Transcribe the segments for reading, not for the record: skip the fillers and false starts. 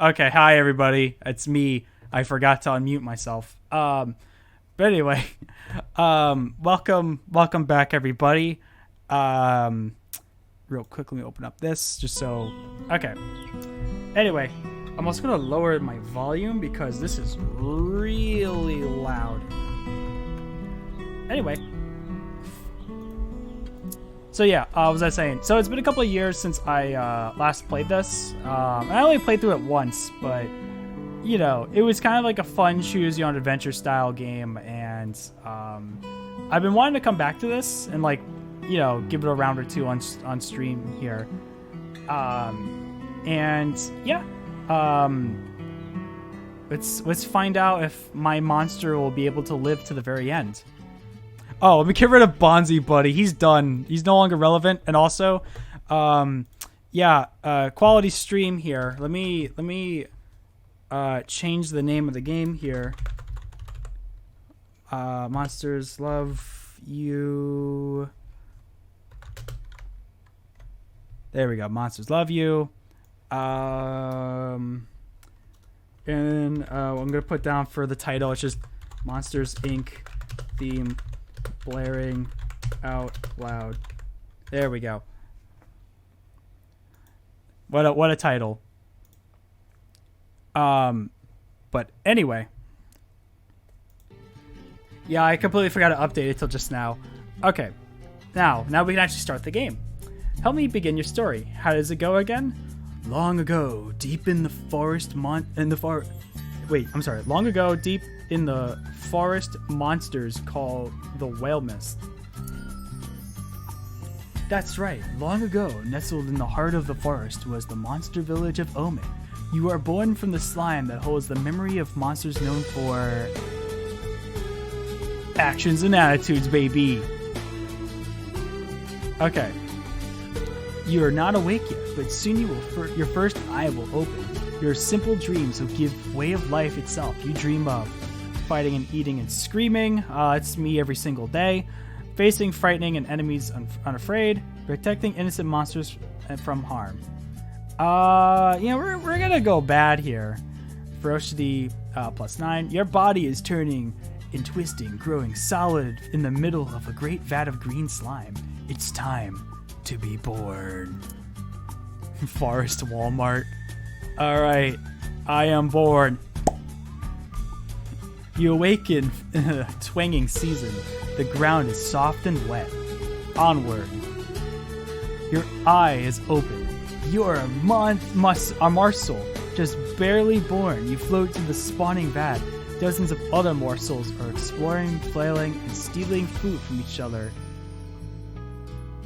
Okay, hi everybody. It's me. I forgot to unmute myself. But anyway, welcome back everybody. Real quick, let me open up this just so. Okay. Anyway, I'm also gonna lower my volume because this is really loud. Anyway. So yeah, what was I saying? So it's been a couple of years since I last played this. I only played through it once, but you know, it was kind of like a fun choose your own adventure style game, and I've been wanting to come back to this and like, you know, give it a round or two on stream here. And yeah, let's find out if my monster will be able to live to the very end. Oh, let me get rid of Bonzi, buddy. He's done. He's no longer relevant. And also, yeah, quality stream here. Let me change the name of the game here. Monsters love you. There we go. Monsters love you. And I'm gonna put down for the title. It's just Monsters Inc. theme. Blaring out loud. There we go. What a title. But anyway. Yeah, I completely forgot to update it till just now. Okay. Now we can actually start the game. Help me begin your story. How does it go again? Long ago, deep in the forest Long ago, deep in the forest, monsters called the whale mist. That's right. Long ago, nestled in the heart of the forest was the monster village of Omen. You are born from the slime that holds the memory of monsters known for actions and attitudes, baby. Okay. You are not awake yet, but soon your first eye will open. Your simple dreams will give way of life itself. You dream of fighting and eating and screaming. It's me every single day. Facing frightening and enemies unafraid. Protecting innocent monsters from harm. Yeah, we're gonna go bad here. Ferocity +9. Your body is turning and twisting, growing solid in the middle of a great vat of green slime. It's time to be born. Forest Walmart. Alright, I am born. You awaken in a twanging season. The ground is soft and wet. Onward. Your eye is open. You're a morsel, just barely born. You float to the spawning vat. Dozens of other morsels are exploring, flailing, and stealing food from each other.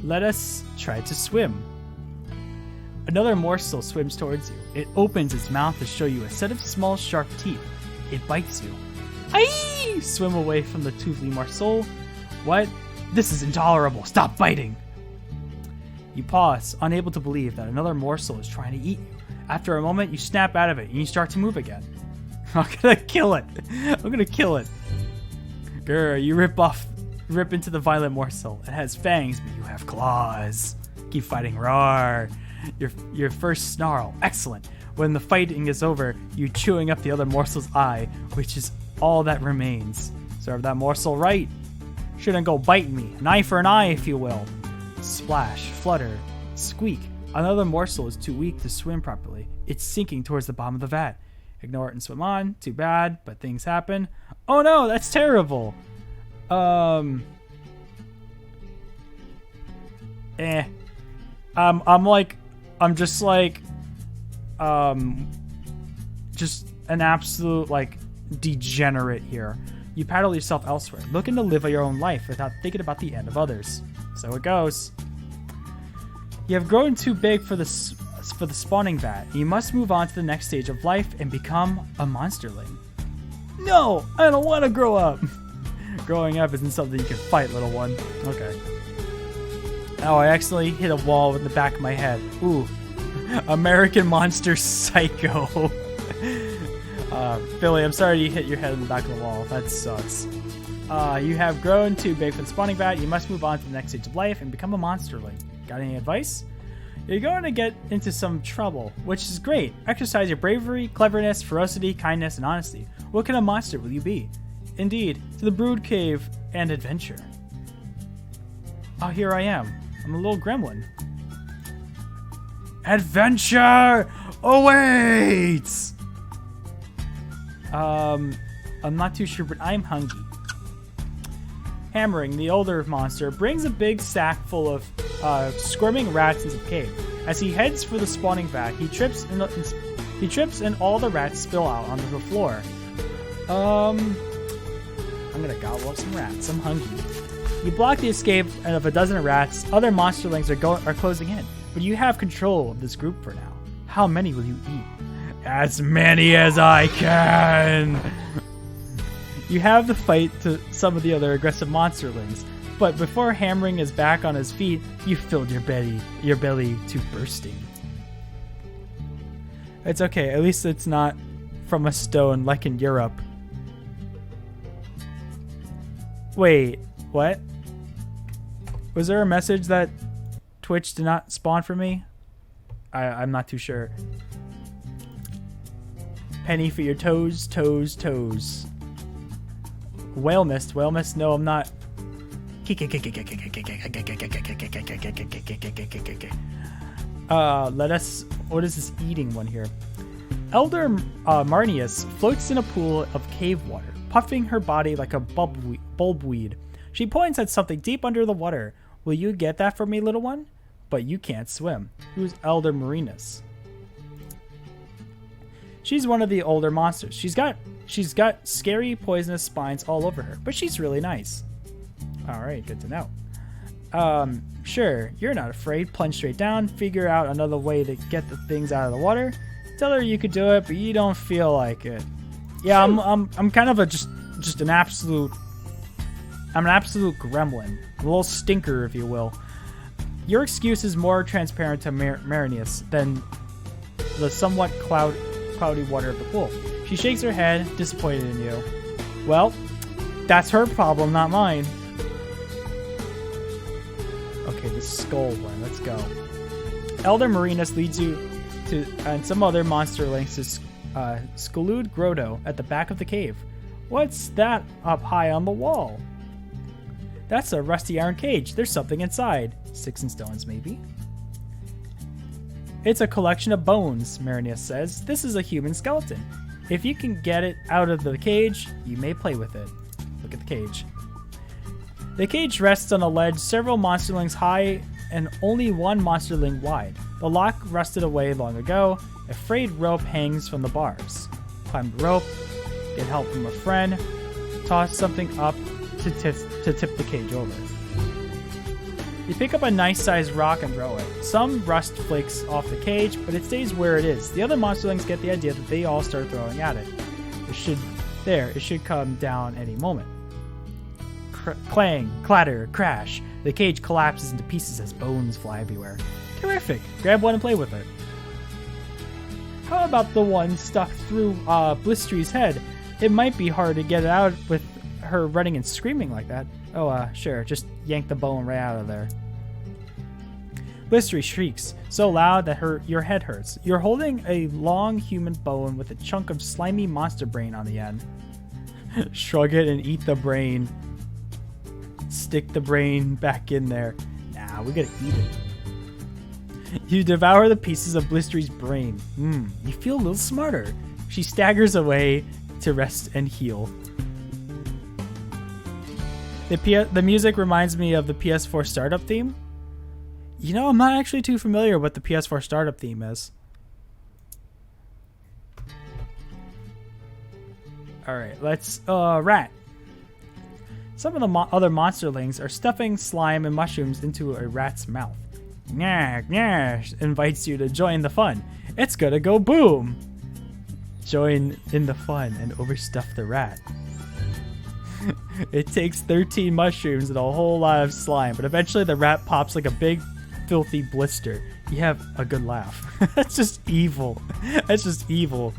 Let us try to swim. Another morsel swims towards you. It opens its mouth to show you a set of small, sharp teeth. It bites you. Aye! Swim away from the toothy morsel. What? This is intolerable. Stop biting. You pause, unable to believe that another morsel is trying to eat you. After a moment, you snap out of it and you start to move again. I'm gonna kill it. I'm gonna kill it. Grr, you rip into the violent morsel. It has fangs, but you have claws. Keep fighting. Roar. Your first snarl. Excellent. When the fighting is over, you chewing up the other morsel's eye, which is all that remains. Serve that morsel right. Shouldn't go bite me. An eye for an eye, if you will. Splash, flutter, squeak. Another morsel is too weak to swim properly. It's sinking towards the bottom of the vat. Ignore it and swim on. Too bad, but things happen. Oh no, that's terrible. I'm just an absolute like degenerate here. You paddle yourself elsewhere, looking to live your own life without thinking about the end of others. So it goes. You have grown too big for the spawning vat. You must move on to the next stage of life and become a monsterling. No, I don't want to grow up. Growing up isn't something you can fight, little one. Okay. Oh, I accidentally hit a wall with the back of my head. Ooh. American Monster Psycho. Billy, I'm sorry you hit your head in the back of the wall. That sucks. You have grown too big for the spawning vat. You must move on to the next stage of life and become a monsterling. Got any advice? You're going to get into some trouble, which is great. Exercise your bravery, cleverness, ferocity, kindness, and honesty. What kind of monster will you be? Indeed, to the Brood Cave and adventure. Oh, here I am. I'm a little gremlin. Adventure awaits! I'm not too sure, but I'm hungry. Hammering, the older monster, brings a big sack full of squirming rats into the cave. As he heads for the spawning vat, he trips and all the rats spill out onto the floor. I'm gonna gobble up some rats. I'm hungry. You block the escape of a dozen rats. Other monsterlings are closing in, but you have control of this group for now. How many will you eat? As many as I can! You have the fight to some of the other aggressive monsterlings, but before Hammering is back on his feet, you filled your belly to bursting. It's okay, at least it's not from a stone like in Europe. Wait, what? Was there a message that Twitch did not spawn for me? I'm not too sure. Penny for your toes, toes, toes. Whale mist, no, I'm not. Let us. What is this eating one here? Elder Marinus floats in a pool of cave water, puffing her body like a bulbweed. She points at something deep under the water. Will you get that for me, little one? But you can't swim. Who's Elder Marinus? She's one of the older monsters. She's got scary poisonous spines all over her, but she's really nice. Alright, good to know. Sure, you're not afraid. Plunge straight down, figure out another way to get the things out of the water. Tell her you could do it, but you don't feel like it. Yeah, I'm kind of just an absolute gremlin. A little stinker, if you will. Your excuse is more transparent to Marinus than the somewhat cloudy water of the pool. She shakes her head, disappointed in you. Well, that's her problem, not mine. Okay, the skull one. Let's go. Elder Marinus leads you to and some other monsterlings to Skalud Grotto at the back of the cave. What's that up high on the wall? That's a rusty iron cage. There's something inside. Sticks and stones, maybe. It's a collection of bones, Marinus says. This is a human skeleton. If you can get it out of the cage, you may play with it. Look at the cage. The cage rests on a ledge several monsterlings high and only one monsterling wide. The lock rusted away long ago. A frayed rope hangs from the bars. Climb the rope, get help from a friend, toss something up to tip the cage over. You pick up a nice-sized rock and throw it. Some rust flakes off the cage, but it stays where it is. The other monsterlings get the idea that they all start throwing at it. It should come down any moment. Clang, clatter, crash. The cage collapses into pieces as bones fly everywhere. Terrific! Grab one and play with it. How about the one stuck through Blistery's head? It might be hard to get it out with her running and screaming like that. Oh, sure. Just yank the bone right out of there. Blistery shrieks so loud that your head hurts. You're holding a long human bone with a chunk of slimy monster brain on the end. Shrug it and eat the brain. Stick the brain back in there. Nah, we gotta eat it. You devour the pieces of Blistery's brain. You feel a little smarter. She staggers away to rest and heal. The music reminds me of the PS4 startup theme. You know, I'm not actually too familiar with what the PS4 startup theme is. Alright, let's, rat. Some of the other monsterlings are stuffing slime and mushrooms into a rat's mouth. Nyah, nyah, invites you to join the fun. It's gonna go boom! Join in the fun and overstuff the rat. It takes 13 mushrooms and a whole lot of slime, but eventually the rat pops like a big, filthy blister. You have a good laugh. That's just evil. That's just evil.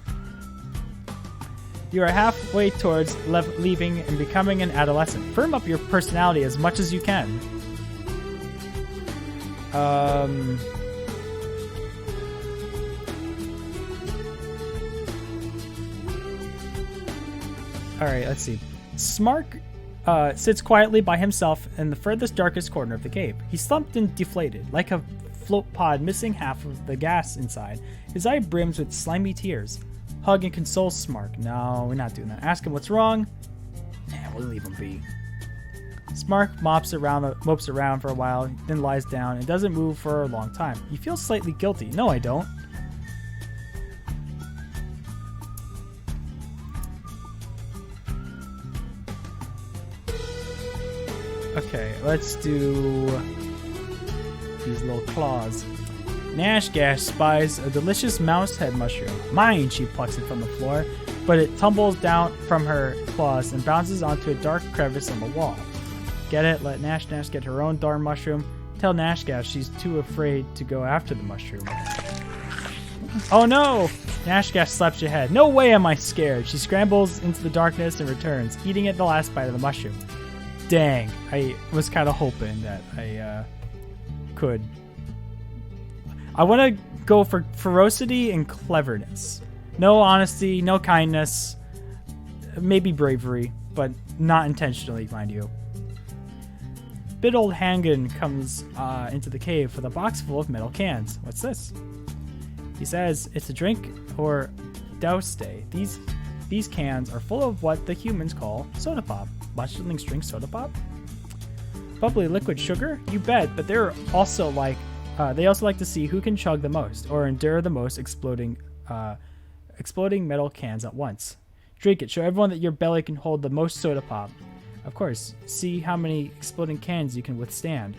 You are halfway towards leaving and becoming an adolescent. Firm up your personality as much as you can. All right, let's see. Smark sits quietly by himself in the furthest darkest corner of the cave. He's slumped and deflated, like a float pod missing half of the gas inside. His eye brims with slimy tears. Hug and console Smark. No, we're not doing that. Ask him what's wrong. We'll leave him be. Smark mopes around for a while, then lies down and doesn't move for a long time. He feels slightly guilty. No, I don't. Okay, let's do these little claws. Nashgash spies a delicious mouse head mushroom. Mine, she plucks it from the floor, but it tumbles down from her claws and bounces onto a dark crevice on the wall. Get it? Let Nash get her own darn mushroom. Tell Nashgash she's too afraid to go after the mushroom. Oh no! Nashgash slaps your head. No way am I scared. She scrambles into the darkness and returns, eating at the last bite of the mushroom. Dang, I was kind of hoping that I could. I want to go for ferocity and cleverness. No honesty, no kindness, maybe bravery, but not intentionally, mind you. Big old Hangan comes into the cave with a box full of metal cans. What's this? He says it's a drink or douse day. These cans are full of what the humans call soda pop. Munchlings drink soda pop? Bubbly liquid sugar? You bet, but they're also like they also like to see who can chug the most or endure the most exploding metal cans at once. Drink it. Show everyone that your belly can hold the most soda pop. Of course, see how many exploding cans you can withstand.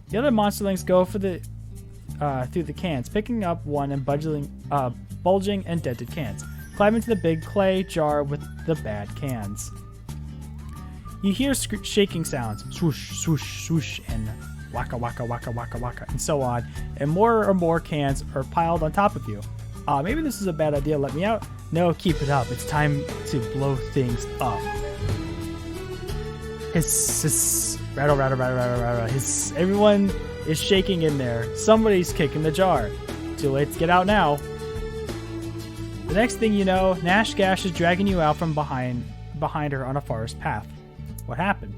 The other monsterlings go for the through the cans, picking up one and bulging and dented cans. Climb into the big clay jar with the bad cans. You hear shaking sounds, swoosh, swoosh, swoosh, and waka, waka, waka, waka, waka, and so on, and more cans are piled on top of you. Maybe this is a bad idea, let me out. No, keep it up. It's time to blow things up. Hiss, rattle, rattle, rattle, rattle, rattle. Hiss. Everyone is shaking in there. Somebody's kicking the jar. Too late to get out now. The next thing you know, Nashgash is dragging you out from behind her on a forest path. What happened?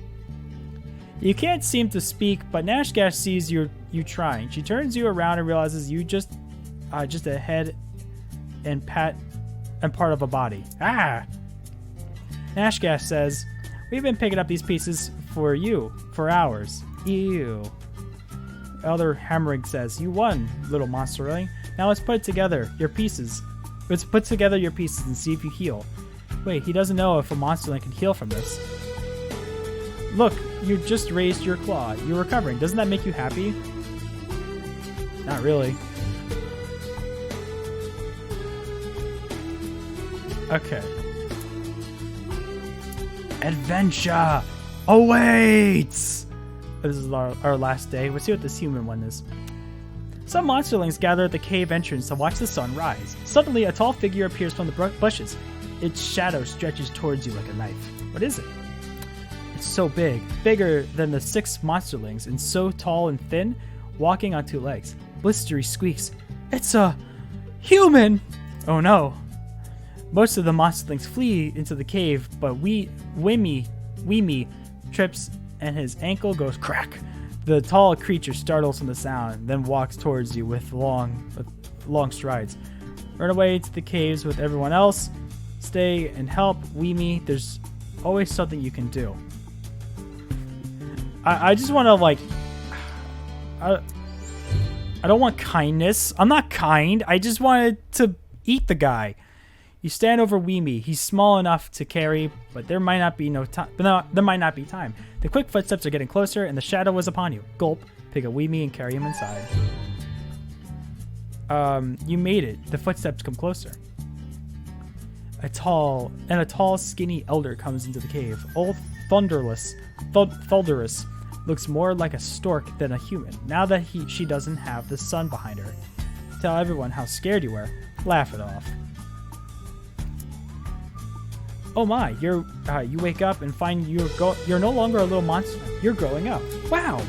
You can't seem to speak, but Nashgash sees you trying. She turns you around and realizes you just a head and part of a body. Ah! Nashgash says, "We've been picking up these pieces for you for hours." Ew. Elder Hammerig says, "You won, little monsterling. Now let's put together your pieces. Let's put together your pieces and see if you heal." Wait, he doesn't know if a monsterling can heal from this. Look, you just raised your claw. You're recovering. Doesn't that make you happy? Not really. Okay. Adventure awaits! This is our last day. Let's see what this human one is. Some monsterlings gather at the cave entrance to watch the sun rise. Suddenly, a tall figure appears from the bushes. Its shadow stretches towards you like a knife. What is it? It's so big, bigger than the 6 monsterlings, and so tall and thin, walking on 2 legs. Blistery squeaks, "It's a human!" Oh no. Most of the monsterlings flee into the cave, but Weemy trips and his ankle goes crack. The tall creature startles from the sound, then walks towards you with long strides. Run away to the caves with everyone else. Stay and help Weemy. There's always something you can do. I just want to, like... I don't want kindness. I'm not kind. I just wanted to eat the guy. You stand over Weemy. He's small enough to carry, but there might not be there might not be time. The quick footsteps are getting closer, and the shadow is upon you. Gulp. Pick up Weemy and carry him inside. You made it. The footsteps come closer. A tall, skinny elder comes into the cave. Old Thunderous looks more like a stork than a human, now that she doesn't have the sun behind her. Tell everyone how scared you were. Laugh it off. Oh my, you wake up and find you're no longer a little monster. You're growing up. Wow!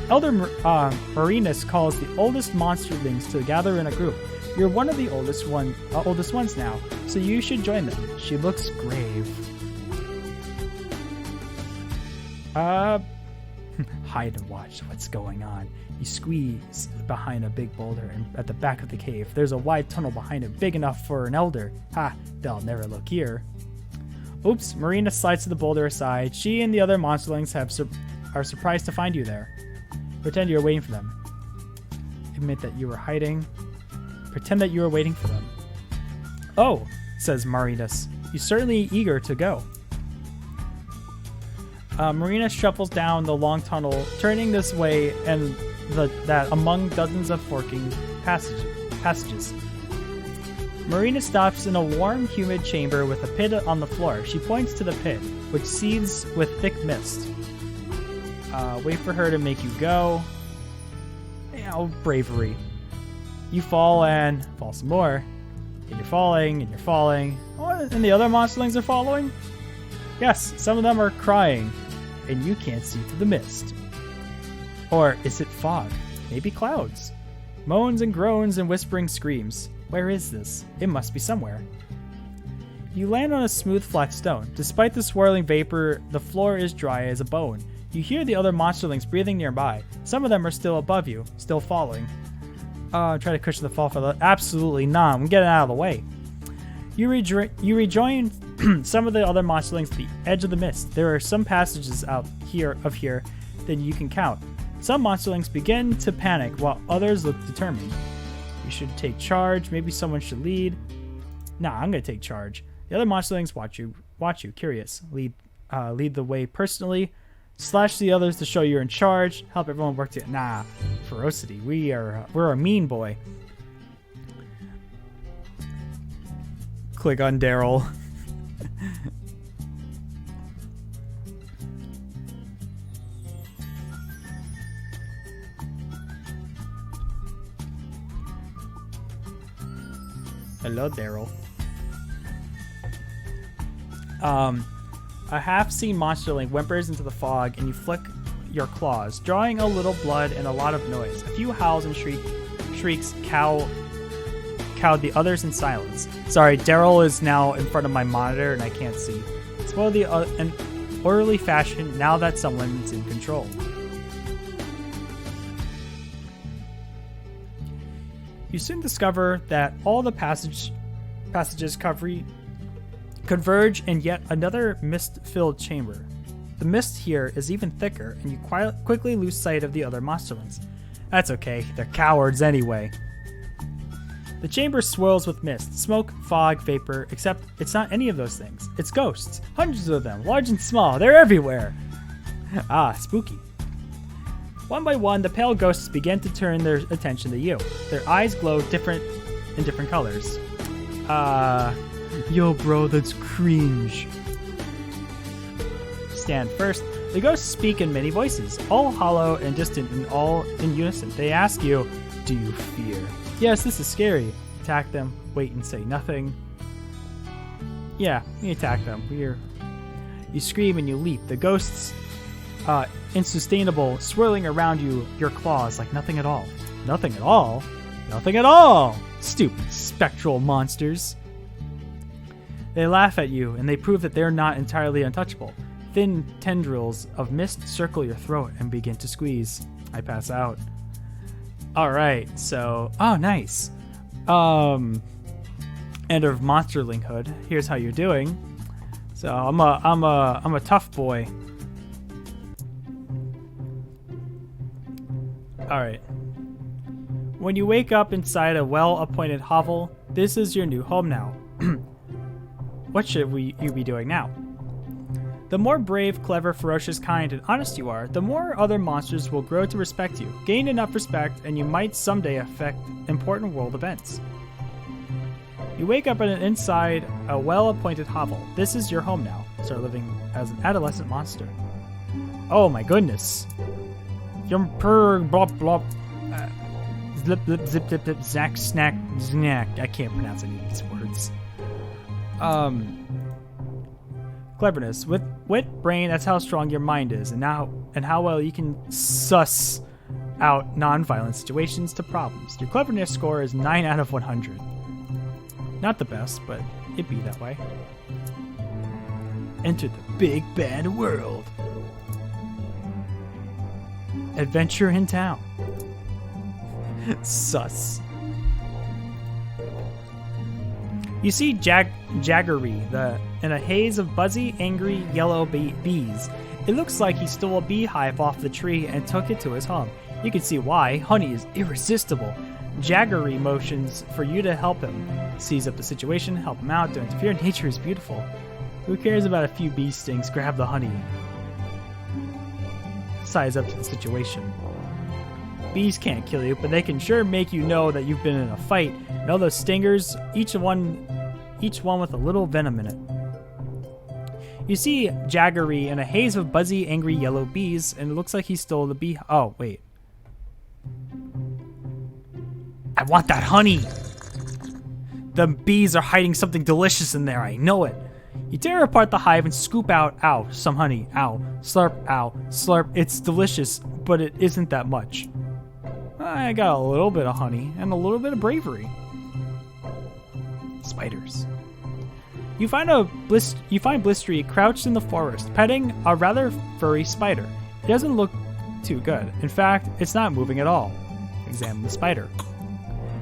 Elder Marinus calls the oldest monsterlings to gather in a group. You're one of the oldest ones now, so you should join them. She looks grave. Hide and watch what's going on. You squeeze behind a big boulder and at the back of the cave. There's a wide tunnel behind it, big enough for an elder. Ha, they'll never look here. Oops, Marinus slides the boulder aside. She and the other monsterlings are surprised to find you there. Pretend you're waiting for them. Admit that you were hiding. Pretend that you were waiting for them. Oh, says Marinus. You're certainly eager to go. Marinus shuffles down the long tunnel, turning this way and that among dozens of forking passages. Marinus stops in a warm, humid chamber with a pit on the floor. She points to the pit, which seethes with thick mist. Wait for her to make you go. Bravery. You fall and fall some more. And you're falling and you're falling. Oh, and the other monsterlings are following? Yes, some of them are crying. And you can't see through the mist. Or is it fog? Maybe clouds. Moans and groans and whispering screams. Where is this? It must be somewhere. You land on a smooth, flat stone. Despite the swirling vapor, the floor is dry as a bone. You hear the other monsterlings breathing nearby. Some of them are still above you, still falling. Try to cushion the fall for the... Absolutely not. I'm getting out of the way. You rejoin some of the other monsterlings at the edge of the mist. There are some passages out here that you can count. Some monsterlings begin to panic while others look determined. You should take charge. Maybe someone should lead. Nah, I'm gonna take charge. The other monsterlings watch you, curious. Lead the way personally. Slash the others to show you're in charge. Help everyone work together. Nah, ferocity. We're a mean boy. Click on Daryl. Hello, Daryl. A half-seen monsterling whimpers into the fog, and you flick your claws, drawing a little blood and a lot of noise. A few howls and shrieks cowed the others in silence. Sorry, Daryl is now in front of my monitor, and I can't see. Spoil an orderly fashion now that someone's in control. You soon discover that all the passages converge in yet another mist-filled chamber. The mist here is even thicker, and you quickly lose sight of the other monsterlings. That's okay, they're cowards anyway. The chamber swirls with mist, smoke, fog, vapor, except it's not any of those things. It's ghosts. Hundreds of them, large and small. They're everywhere. Ah, spooky. One by one, the pale ghosts begin to turn their attention to you. Their eyes glow in different colors. Yo bro, that's cringe. Stand first. The ghosts speak in many voices, all hollow and distant and all in unison. They ask you, do you fear? Yes, this is scary. Attack them, wait and say nothing. Yeah, you attack them. You scream and you leap. The ghosts, insustainable, swirling around you, your claws like nothing at all. Nothing at all? Nothing at all! Stupid spectral monsters. They laugh at you, and they prove that they're not entirely untouchable. Thin tendrils of mist circle your throat and begin to squeeze. I pass out. Alright, so... Oh, nice. End of Monsterlinghood. Here's how you're doing. So, I'm a tough boy. Alright. When you wake up inside a well-appointed hovel, this is your new home now. What should you be doing now? The more brave, clever, ferocious, kind, and honest you are, the more other monsters will grow to respect you. Gain enough respect, and you might someday affect important world events. You wake up inside a well-appointed hovel. This is your home now. Start living as an adolescent monster. Oh my goodness. Jumper, blop, blop. Zip, zip, zip, zip, zip, zack, snack, snack. I can't pronounce any of these words. Cleverness. With wit, brain, that's how strong your mind is, and how well you can suss out non-violent situations to problems. Your cleverness score is 9 out of 100. Not the best, but it'd be that way. Enter the big bad world. Adventure in town. Sus. You see Jaggery in a haze of buzzy, angry, yellow bees. It looks like he stole a beehive off the tree and took it to his home. You can see why. Honey is irresistible. Jaggery motions for you to help him. Seize up the situation, help him out, don't interfere. Nature is beautiful. Who cares about a few bee stings? Grab the honey. Size up to the situation. Bees can't kill you, but they can sure make you know that you've been in a fight. And all those stingers, each one with a little venom in it. You see Jaggery in a haze of buzzy, angry yellow bees, and it looks like he stole the bee. Oh, wait. I want that honey! The bees are hiding something delicious in there, I know it. You tear apart the hive and scoop out, ow, some honey, ow, slurp, ow, slurp. It's delicious, but it isn't that much. I got a little bit of honey and a little bit of bravery. Spiders. You find Blistery crouched in the forest, petting a rather furry spider. It doesn't look too good. In fact, it's not moving at all. Examine the spider.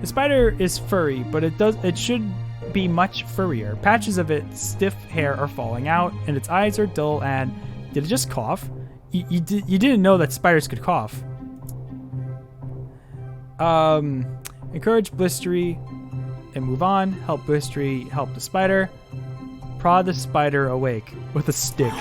The spider is furry, but it should be much furrier. Patches of its stiff hair are falling out, and its eyes are dull and... Did it just cough? You didn't know that spiders could cough. Encourage Blistery and move on. Help Blistery help the spider. Prod the spider awake with a stick.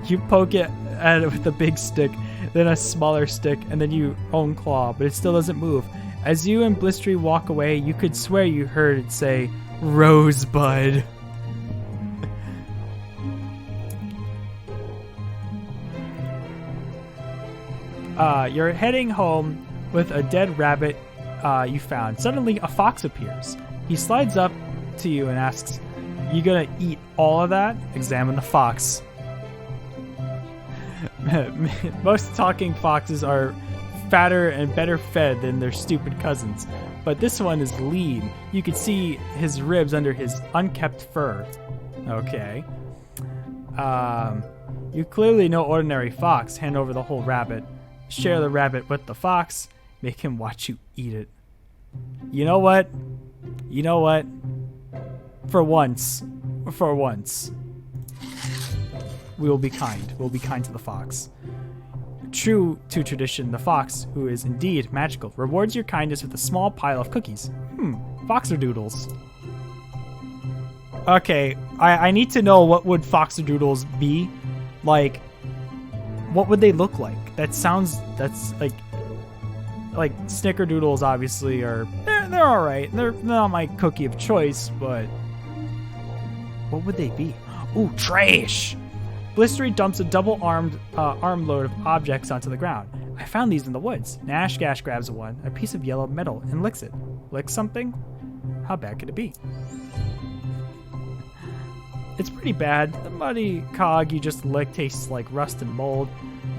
You poke it at it with a big stick, then a smaller stick, and then your own claw, but it still doesn't move. As you and Blistery walk away, you could swear you heard it say, Rosebud. You're heading home with a dead rabbit you found. Suddenly, a fox appears. He slides up to you and asks, "You gonna eat all of that?" Examine the fox. Most talking foxes are fatter and better fed than their stupid cousins, but this one is lean. You can see his ribs under his unkept fur. Okay. You clearly no ordinary fox. Hand over the whole rabbit. Share the rabbit with the fox. Make him watch you eat it. You know what? You know what? For once, we will be kind. We'll be kind to the fox. True to tradition, the fox, who is indeed magical, rewards your kindness with a small pile of cookies. Foxerdoodles. Okay, I need to know, what would Foxerdoodles be? Like, what would they look like? That's like Snickerdoodles obviously are, they're alright. They're not my cookie of choice, but what would they be? Ooh, trash! Blistery dumps a double-armed armload of objects onto the ground. I found these in the woods. Nashgash grabs one, a piece of yellow metal, and licks it. Licks something? How bad could it be? It's pretty bad. The muddy cog you just licked tastes like rust and mold.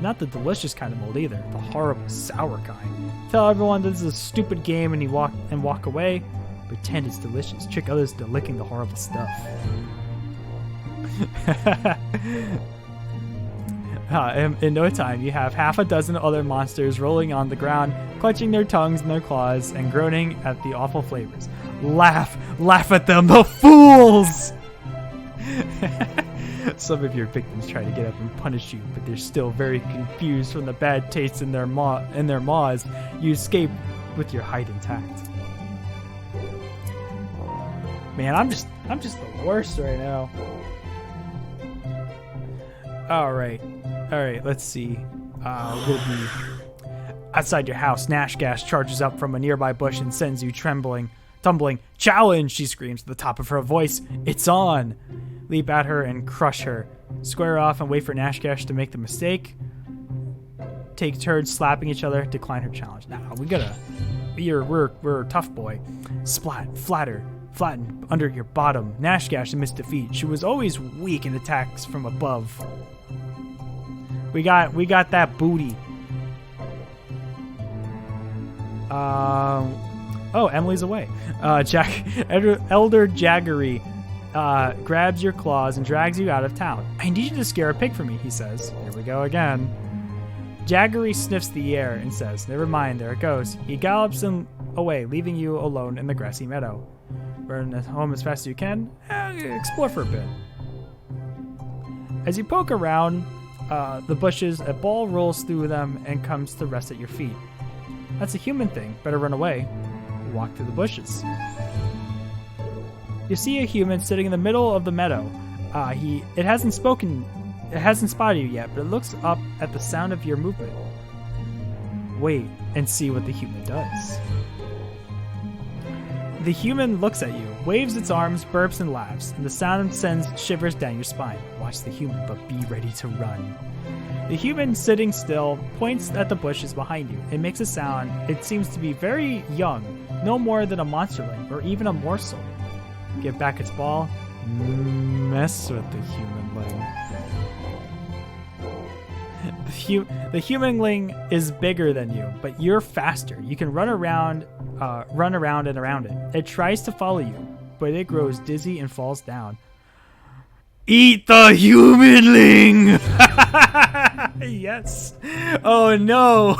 Not the delicious kind of mold either. The horrible, sour kind. Tell everyone this is a stupid game and walk away. Pretend it's delicious. Trick others into licking the horrible stuff. In no time, you have half a dozen other monsters rolling on the ground, clutching their tongues and their claws, and groaning at the awful flavors. Laugh! Laugh at them, the fools! Some of your victims try to get up and punish you, but they're still very confused from the bad taste in their maws. You escape with your hide intact. Man, I'm just the worst right now. Alright, let's see. We'll be outside your house. Nashgash charges up from a nearby bush and sends you tumbling. Challenge, she screams at the top of her voice. It's on! Leap at her and crush her. Square off and wait for Nashgash to make the mistake. Take turns slapping each other. Decline her challenge. Nah, we're a tough boy. Splat, flatten under your bottom. Nashgash admits defeat. She was always weak in attacks from above. We got that booty. Oh, Emily's away. Elder Jaggery grabs your claws and drags you out of town. I need you to scare a pig for me, he says. Here we go again. Jaggery sniffs the air and says, never mind, there it goes. He gallops away, leaving you alone in the grassy meadow. Run home as fast as you can. Explore for a bit. As you poke around the bushes, a ball rolls through them and comes to rest at your feet. That's a human thing. Better run away. You walk through the bushes. You see a human sitting in the middle of the meadow. It hasn't spotted you yet, but it looks up at the sound of your movement. Wait and see what the human does. The human looks at you, waves its arms, burps, and laughs, and the sound sends shivers down your spine. Watch the human, but be ready to run. The human, sitting still, points at the bushes behind you. It makes a sound. It seems to be very young, no more than a monsterling, or even a morsel. Give back its ball. Mess with the humanling. The humanling is bigger than you, but you're faster. You can run around and around it. It tries to follow you, but it grows dizzy and falls down. Eat the humanling! Yes. Oh no.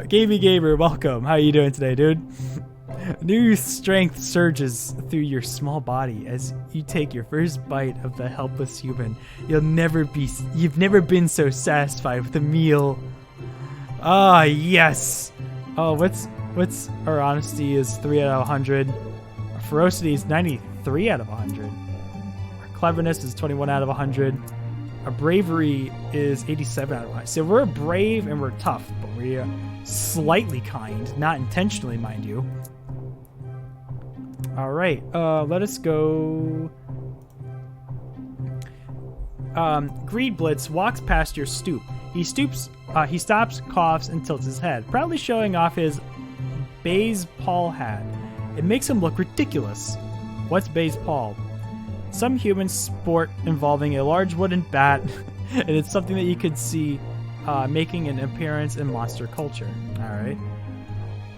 Gamey Gamer, welcome. How you doing today, dude? New strength surges through your small body as you take your first bite of the helpless human. You've never been so satisfied with a meal. Ah, yes. Oh, what's our honesty is 3 out of 100. Our ferocity is 93 out of 100. Our cleverness is 21 out of 100. Our bravery is 87 out of 100. So we're brave and we're tough, but we're slightly kind, not intentionally, mind you. All right, let us go. Greed Blitz walks past your stoop. He stops, coughs, and tilts his head, proudly showing off his Bayes Paul hat. It makes him look ridiculous. What's Bayes Paul? Some humans sport involving a large wooden bat, and it's something that you could see making an appearance in monster culture. All right.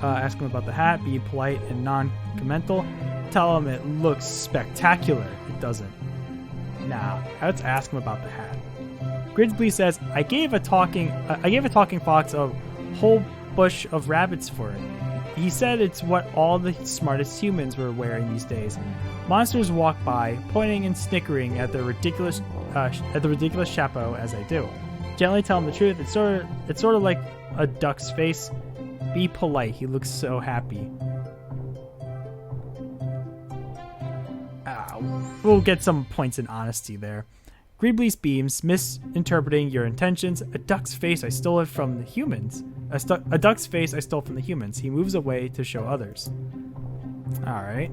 Ask him about the hat. Be polite and non-commental. Tell him it looks spectacular. It doesn't. Nah, let's ask him about the hat. Grizzly says, I gave a talking fox a whole bush of rabbits for it. He said it's what all the smartest humans were wearing these days. Monsters walk by, pointing and snickering at the ridiculous chapeau as I do. Gently tell him the truth. It's sort of like a duck's face. Be polite. He looks so happy. We'll get some points in honesty there. Greebly's beams, misinterpreting your intentions. A duck's face I stole it from the humans. A duck's face I stole from the humans. He moves away to show others. All right.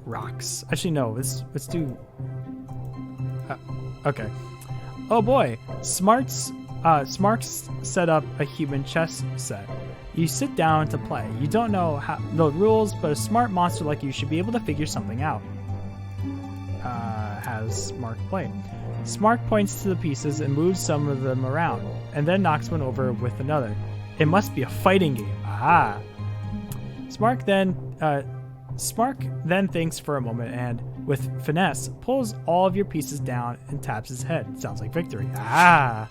Rocks. Actually, no. Let's do. Okay. Oh boy, Smarks set up a human chess set. You sit down to play. You don't know the rules, but a smart monster like you should be able to figure something out. Has Smark play? Smark points to the pieces and moves some of them around, and then knocks one over with another. It must be a fighting game. Aha! Smark then thinks for a moment and, with finesse, pulls all of your pieces down and taps his head. Sounds like victory. Ah!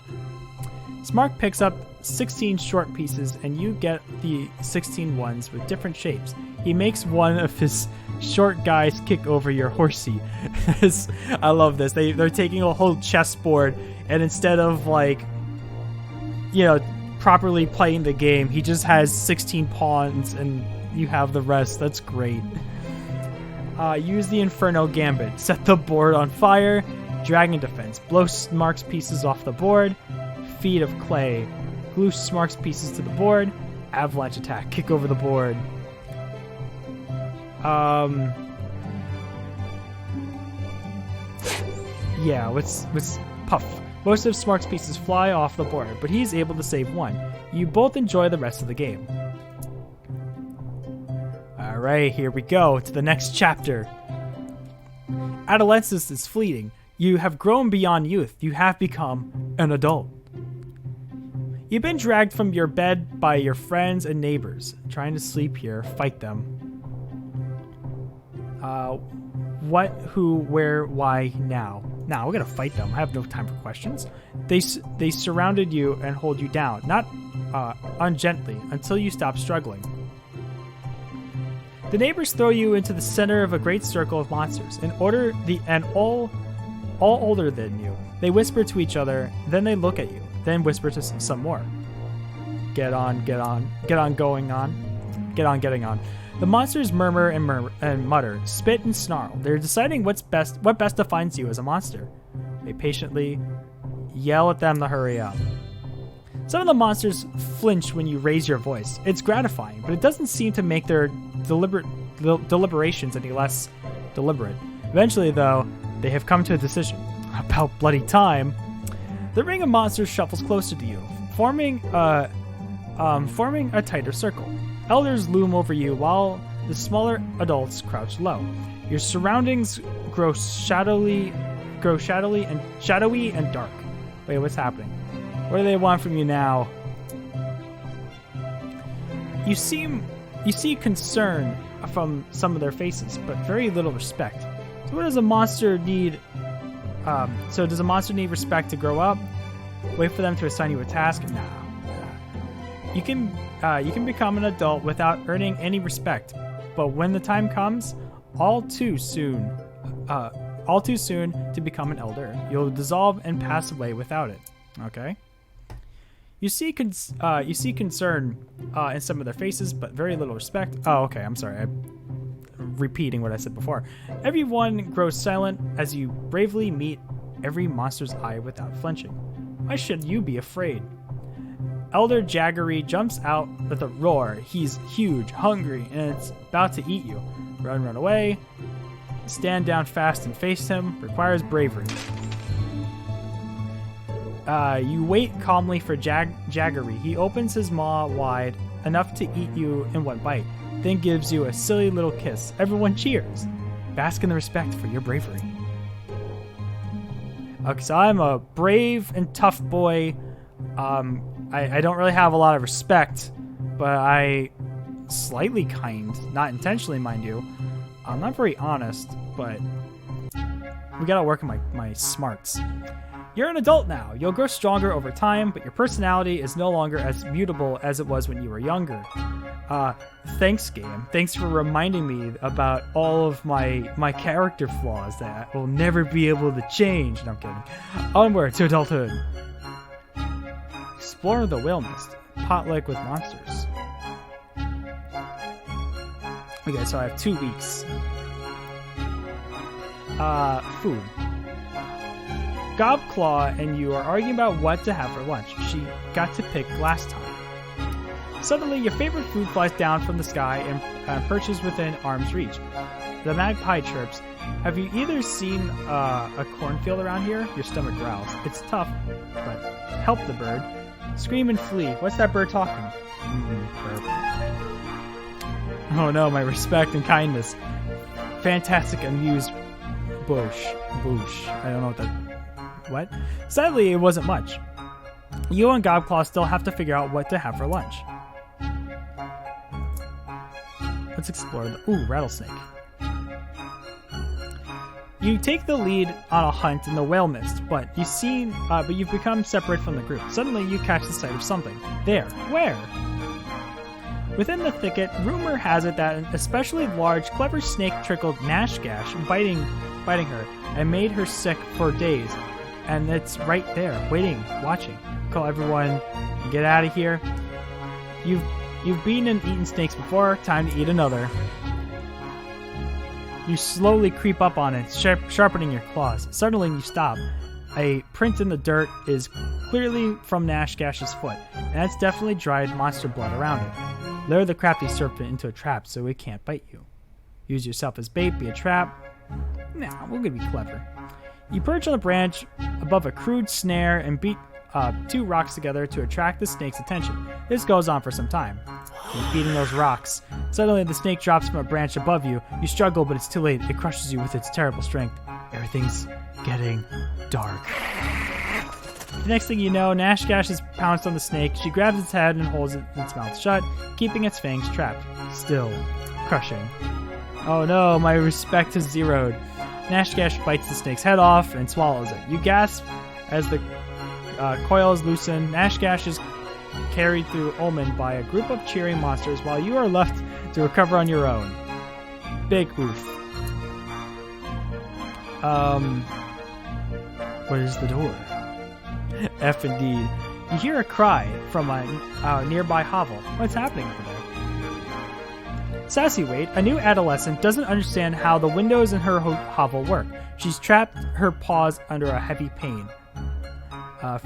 Smark picks up 16 short pieces, and you get the 16 ones with different shapes. He makes one of his short guys kick over your horsey. I love this. They're taking a whole chessboard, and instead of, properly playing the game, he just has 16 pawns, and you have the rest. That's great. Use the Inferno Gambit. Set the board on fire. Dragon Defense. Blow Smark's pieces off the board. Feet of Clay. Glue Smark's pieces to the board. Avalanche Attack. Kick over the board. Yeah, let's Puff. Most of Smark's pieces fly off the board, but he's able to save one. You both enjoy the rest of the game. Alright, here we go to the next chapter. Adolescence is fleeting. You have grown beyond youth. You have become an adult. You've been dragged from your bed by your friends and neighbors. Trying to sleep here. Fight them. What, who, where, why, now? Now, we're gonna fight them. I have no time for questions. They surrounded you and hold you down, not ungently, until you stop struggling. The neighbors throw you into the center of a great circle of monsters, all older than you. They whisper to each other, then they look at you, then whisper to some more. Get on, getting on. The monsters murmur and mutter, spit and snarl. They're deciding what best defines you as a monster. They patiently yell at them to hurry up. Some of the monsters flinch when you raise your voice. It's gratifying, but it doesn't seem to make their deliberations any less deliberate. Eventually, though, they have come to a decision. About bloody time. The ring of monsters shuffles closer to you, forming a tighter circle. Elders loom over you while the smaller adults crouch low. Your surroundings grow shadowy and dark. Wait, what's happening? What do they want from you now? You see concern from some of their faces, but very little respect. So what does a monster need? Does a monster need respect to grow up? Wait for them to assign you a task? Nah. You can become an adult without earning any respect, but when the time comes, all too soon to become an elder, you'll dissolve and pass away without it. Okay. You see concern in some of their faces, but very little respect. Oh, okay. I'm sorry. I'm repeating what I said before. Everyone grows silent as you bravely meet every monster's eye without flinching. Why should you be afraid? Elder Jaggery jumps out with a roar. He's huge, hungry, and it's about to eat you. Run away. Stand down fast and face him. Requires bravery. You wait calmly for Jaggery. He opens his maw wide, enough to eat you in one bite, then gives you a silly little kiss. Everyone cheers. Bask in the respect for your bravery. Okay, so I'm a brave and tough boy. I don't really have a lot of respect, but I slightly kind, not intentionally, mind you. I'm not very honest, but we gotta work on my smarts. You're an adult now. You'll grow stronger over time, but your personality is no longer as mutable as it was when you were younger. Thanks, game. Thanks for reminding me about all of my character flaws that I will never be able to change. No, I'm kidding. Onward to adulthood. Explore the whale nest. Potluck with monsters. Okay, so I have 2 weeks. Food. Gobclaw and you are arguing about what to have for lunch. She got to pick last time. Suddenly, your favorite food flies down from the sky and perches within arm's reach. The magpie chirps. Have you either seen a cornfield around here? Your stomach growls. It's tough, but help the bird. Scream and flee. What's that bird talking? Burp. Oh no, my respect and kindness. Fantastic, amused Boosh. I don't know what that... What? Sadly, it wasn't much. You and Gobclaw still have to figure out what to have for lunch. Let's explore the... Ooh, rattlesnake. You take the lead on a hunt in the whale mist, but you've become separate from the group. Suddenly, you catch the sight of something. There. Where? Within the thicket, rumor has it that an especially large, clever snake trickled Nash Gash, biting her, and made her sick for days. And it's right there, waiting, watching. Call everyone, get out of here. You've beaten and eaten snakes before, time to eat another. You slowly creep up on it, sharpening your claws. Suddenly you stop. A print in the dirt is clearly from Nash Gash's foot, and that's definitely dried monster blood around it. Lure the crafty serpent into a trap so it can't bite you. Use yourself as bait, be a trap. Nah, we're gonna be clever. You perch on a branch above a crude snare and beat 2 rocks together to attract the snake's attention. This goes on for some time. You're beating those rocks. Suddenly, the snake drops from a branch above you. You struggle, but it's too late. It crushes you with its terrible strength. Everything's getting dark. The next thing you know, Nashgash has pounced on the snake. She grabs its head and holds its mouth shut, keeping its fangs trapped. Still crushing. Oh no, my respect is zeroed. Nashgash bites the snake's head off and swallows it. You gasp as the coil is loosened. Nashgash is carried through Omen by a group of cheering monsters while you are left to recover on your own. Big oof. What is the door? F indeed. You hear a cry from a nearby hovel. What's happening over there? Sassy Wait, a new adolescent, doesn't understand how the windows in her hovel work. She's trapped her paws under a heavy pain.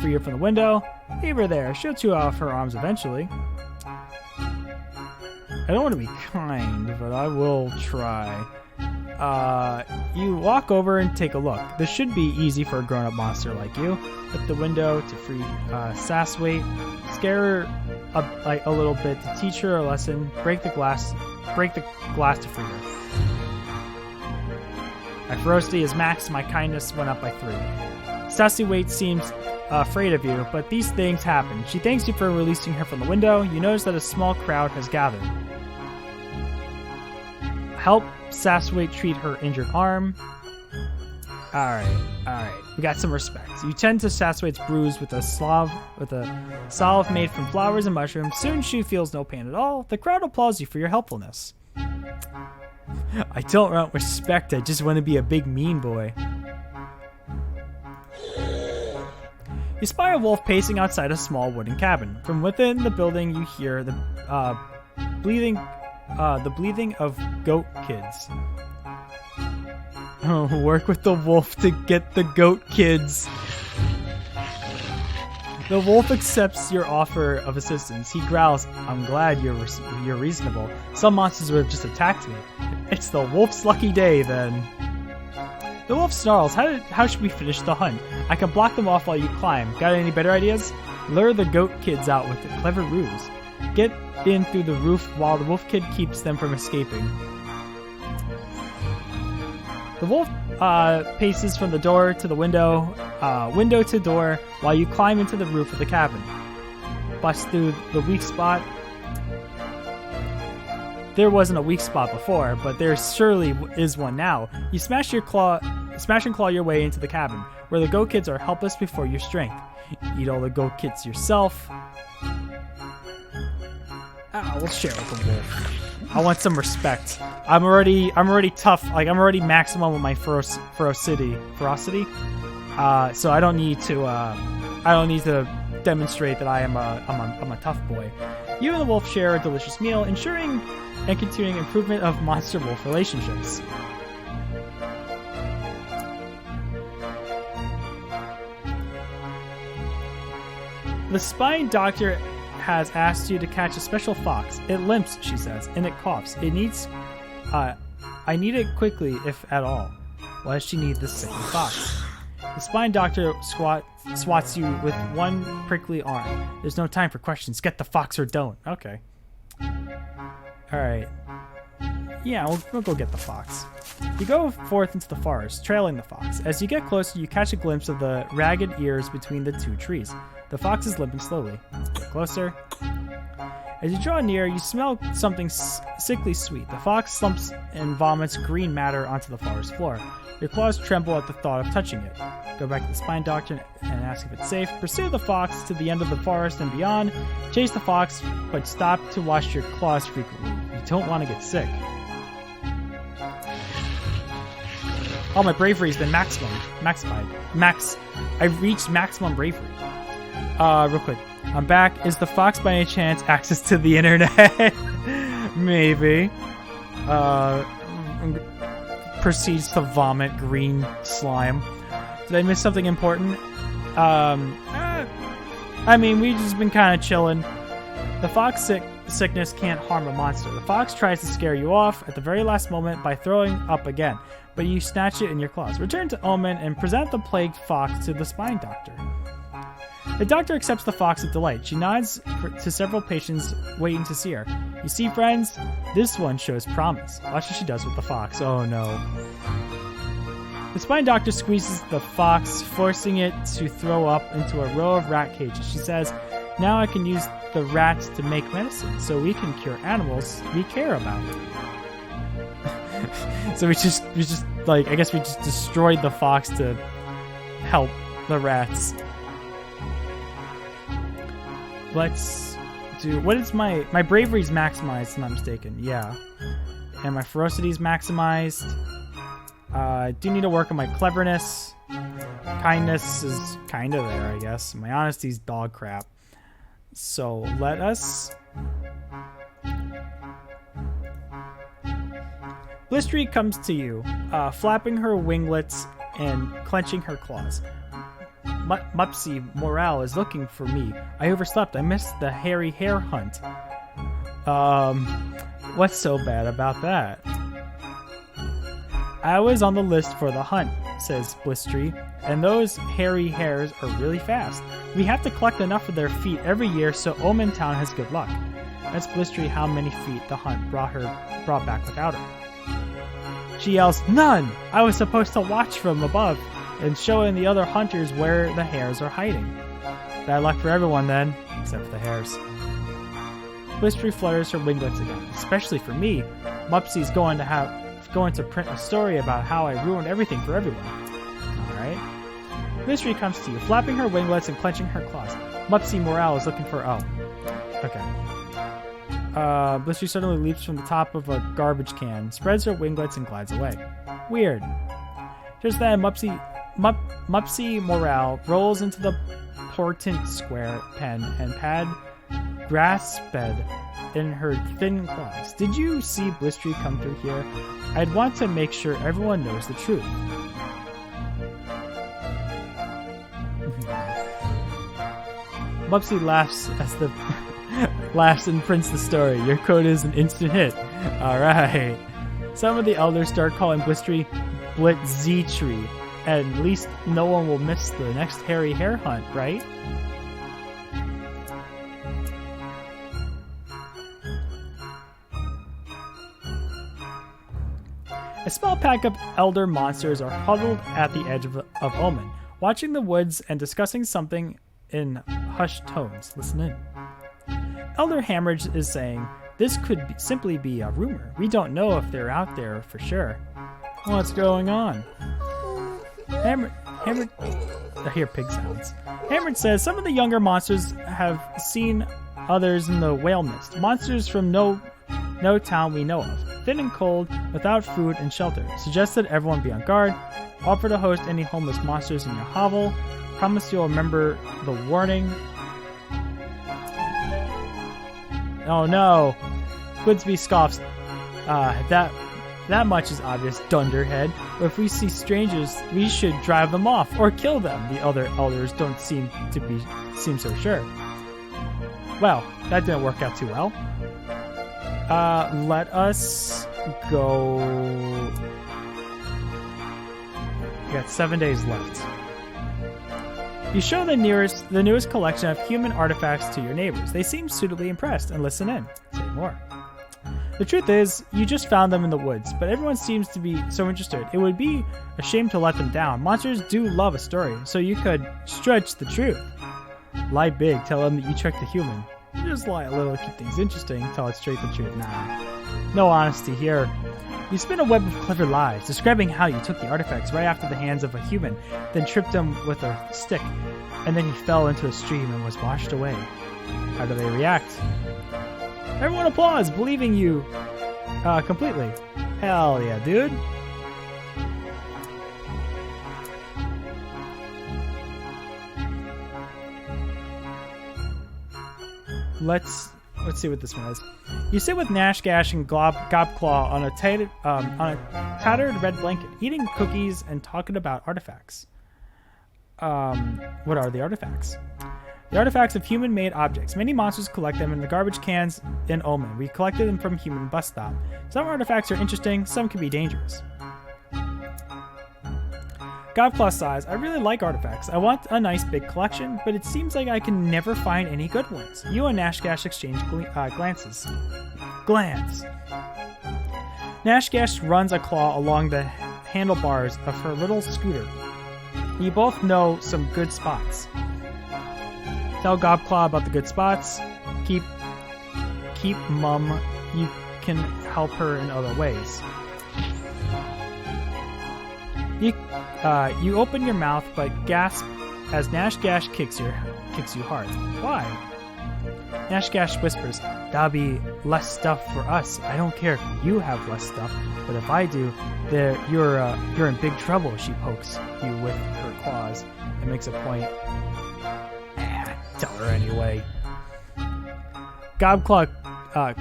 Free her from the window. Leave her there. She'll chew off her arms eventually. I don't want to be kind, but I will try. You walk over and take a look. This should be easy for a grown-up monster like you. Lift the window to free Sasswait. Scare her a little bit to teach her a lesson. Break the glass to free her. My ferocity is maxed. My kindness went up by 3. Sassywait seems afraid of you, but these things happen. She thanks you for releasing her from the window. You notice that a small crowd has gathered. Help Sasswait treat her injured arm. Alright. We got some respect. You tend to Sasswait's bruise with a salve made from flowers and mushrooms. Soon she feels no pain at all. The crowd applauds you for your helpfulness. I don't want respect, I just want to be a big mean boy. You spy a wolf pacing outside a small wooden cabin. From within the building you hear the breathing of goat kids. Work with the wolf to get the goat kids. The wolf accepts your offer of assistance. He growls, I'm glad you're reasonable. Some monsters would have just attacked me. It's the wolf's lucky day, then. The wolf snarls, how should we finish the hunt? I can block them off while you climb. Got any better ideas? Lure the goat kids out with a clever ruse. Get in through the roof while the wolf kid keeps them from escaping. The wolf paces from the door to the window, window to door, while you climb into the roof of the cabin. Bust through the weak spot. There wasn't a weak spot before, but there surely is one now. You smash and claw your way into the cabin, where the goat kids are helpless before your strength. Eat all the goat kids yourself. We'll share with the wolf. I want some respect. I'm already tough. Like I'm already maximum with my ferocity. So I don't need to demonstrate that I'm a tough boy. You and the wolf share a delicious meal, ensuring and continuing improvement of monster-wolf relationships. The spine doctor has asked you to catch a special fox. It limps, she says, and it coughs. It needs, I need it quickly, if at all. Why does she need this sickly fox? The spine doctor swats you with one prickly arm. There's no time for questions. Get the fox or don't. Okay. Alright. Yeah, we'll go get the fox. You go forth into the forest, trailing the fox. As you get closer, you catch a glimpse of the ragged ears between the 2 trees. The fox is limping slowly. Get closer. As you draw near, you smell something sickly sweet. The fox slumps and vomits green matter onto the forest floor. Your claws tremble at the thought of touching it. Go back to the spine doctor and ask if it's safe. Pursue the fox to the end of the forest and beyond. Chase the fox, but stop to wash your claws frequently. You don't want to get sick. Oh, my bravery's been maxified. I've reached maximum bravery. Real quick. I'm back. Is the fox by any chance access to the internet? Maybe. Proceeds to vomit green slime. Did I miss something important? I mean, we've just been kind of chilling. The fox sickness can't harm a monster. The fox tries to scare you off at the very last moment by throwing up again, but you snatch it in your claws. Return to Omen and present the plagued fox to the spine doctor. The doctor accepts the fox with delight. She nods to several patients waiting to see her. You see, friends? This one shows promise. Watch what she does with the fox. Oh no. The spine doctor squeezes the fox, forcing it to throw up into a row of rat cages. She says, now I can use the rats to make medicine, so we can cure animals we care about. So we just like, I guess we just destroyed the fox to help the rats. Let's do, what is my bravery's maximized, if I'm not mistaken. Yeah. And my ferocity's maximized. I do need to work on my cleverness. Kindness is kind of there, I guess. My honesty's dog crap. So let us... Blistery comes to you, flapping her winglets and clenching her claws. Mupsy Morale is looking for me. I overslept. I missed the hairy hare hunt. What's so bad about that? I was on the list for the hunt, says Blistery, and those hairy hares are really fast. We have to collect enough of their feet every year so Omen Town has good luck. That's Blistery how many feet the hunt brought back without her. She yells, none! I was supposed to watch from above and showing the other hunters where the hares are hiding. Bad luck for everyone then, except for the hares. Blistery flutters her winglets again. Especially for me, Mupsy's going to print a story about how I ruined everything for everyone. Alright. Blistery comes to you, flapping her winglets and clenching her claws. Mupsy Morale is looking for... Oh. Okay. Blistery suddenly leaps from the top of a garbage can, spreads her winglets, and glides away. Weird. Just then, Mupsy Morale rolls into the portent square pen and pad grasped in her thin claws. Did you see Blistery come through here? I'd want to make sure everyone knows the truth. Mupsy laughs as the laughs and prints the story. Your code is an instant hit. Alright. Some of the elders start calling Blistery Blitztree, and at least no one will miss the next hairy hare hunt, right? A small pack of elder monsters are huddled at the edge of Omen, watching the woods and discussing something in hushed tones. Listen in. Elder Hammerage is saying, this could simply be a rumor. We don't know if they're out there for sure. What's going on? Hammerage, I hear pig sounds. Hammerage says some of the younger monsters have seen others in the whale mist. Monsters from no town we know of. Thin and cold, without food and shelter. Suggested everyone be on guard. Offer to host any homeless monsters in your hovel. Promise you'll remember the warning. Oh no! Quidsby scoffs. That much is obvious, dunderhead. But if we see strangers, we should drive them off or kill them. The other elders don't seem so sure. Well, that didn't work out too well. Let us go. We got 7 days left. You show the newest collection of human artifacts to your neighbors. They seem suitably impressed and listen in. Say more. The truth is, you just found them in the woods, but everyone seems to be so interested. It would be a shame to let them down. Monsters do love a story, so you could stretch the truth. Lie big, tell them that you tricked a human. Just lie a little to keep things interesting, tell it straight the truth. Nah. No honesty here. You spin a web of clever lies, describing how you took the artifacts right after the hands of a human, then tripped him with a stick, and then he fell into a stream and was washed away. How do they react? Everyone applauds, believing you completely. Hell yeah, dude. Let's see what this one is. You sit with Nash, Gash, and Gobclaw on a tattered red blanket, eating cookies and talking about artifacts. What are the artifacts? The artifacts of human-made objects. Many monsters collect them in the garbage cans in Omen. We collected them from human bus stop. Some artifacts are interesting, some can be dangerous. Gobclaw sighs, I really like artifacts. I want a nice big collection, but it seems like I can never find any good ones. You and Nashgash exchange glances. Glance. Nashgash runs a claw along the handlebars of her little scooter. You both know some good spots. Tell Gobclaw about the good spots. Keep mum. You can help her in other ways. You open your mouth but gasp as Nash Gash kicks you hard. Why? Nash Gash whispers, "That'll be less stuff for us. I don't care if you have less stuff, but if I do, you're in big trouble." She pokes you with her claws and makes a point. Tell her anyway. Gobclaw